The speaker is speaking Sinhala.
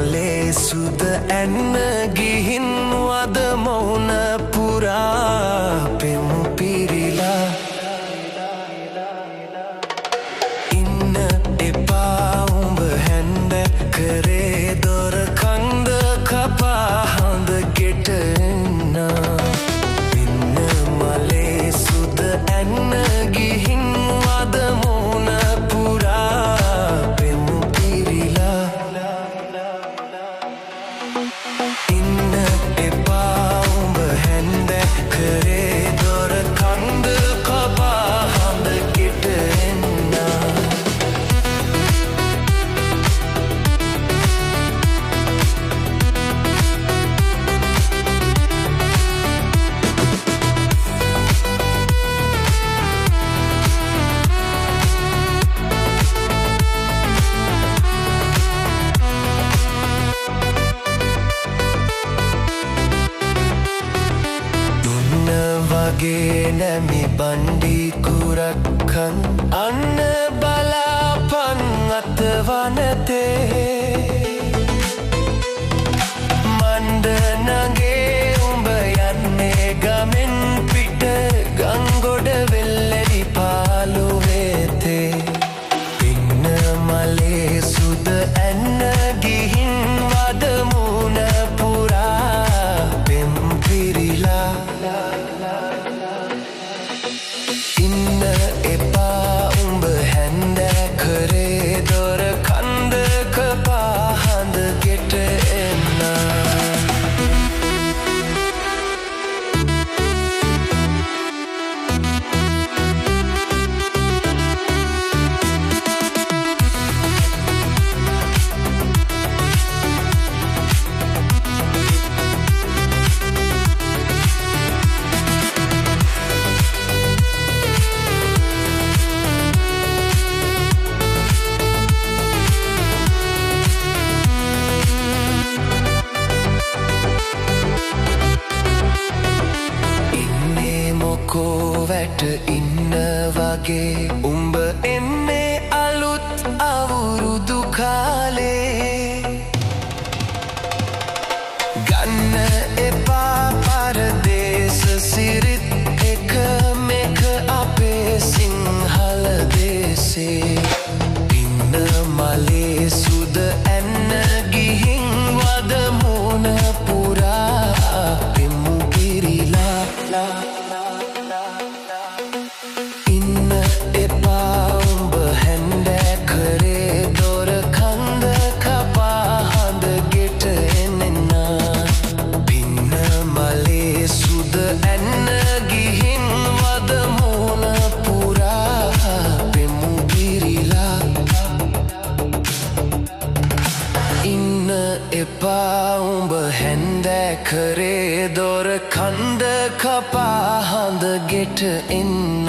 මලේ සුද ඇන්න ගිහින් වද මොහුන පුරා පෙමු පිරිලා ඉන්න එපා උඹ හැන්ද කරේ දොර කන්ද කපා හඳ ගෙට එන්න ඉන්න මලේ සුද ඇන්න ගිහින් වද මොහුන පුරා පෙමු පිරිලා ඉන්න එපා උඹ හැන්ද කරේ දොර කන්ද කපා හඳ ගෙට එන්න වගේ නැමි බණ්ඩි කුරක්කන් අන්න බලාපන් අතවනතේ මණ්ඩ නගේ උඹ යන්නේ ගමෙන් පිට ගංගොඩ වෙල්ලෙඩි පාලුවේතේ පින්න මලේ සුද ඇන්න ගිහින් වද මුණ පුරා පෙම් පිරිලා ඉන්න එපා උඹ හැන්ද කරේ දොර කන්ද කපා හඳ ගෙට එන්න කොවැට ඉන්න වගේ උඹ එන්නේ අලුත් අවුරුදු කාලේ ගන්න එපා පරදේශ සිරිත් එක මේක අපේ සිංහල දේශේ ඉන්න මලේ සුද ඇන්න ගිහින් වද මුණ පුරා පෙමු පිරිලා ඉන්න එපා උඹ හැන්ද කරේ දොර කන්ද කපා හඳ ගෙට එන්න පින්න මලේ සුද ඇන්න ගිහින් වද මුණ පුරා පෙමු පිරිලා ඉන්න එපා උඹ හැන්ද කරේ දොර කන්ද කපා හඳ ගෙට එන්න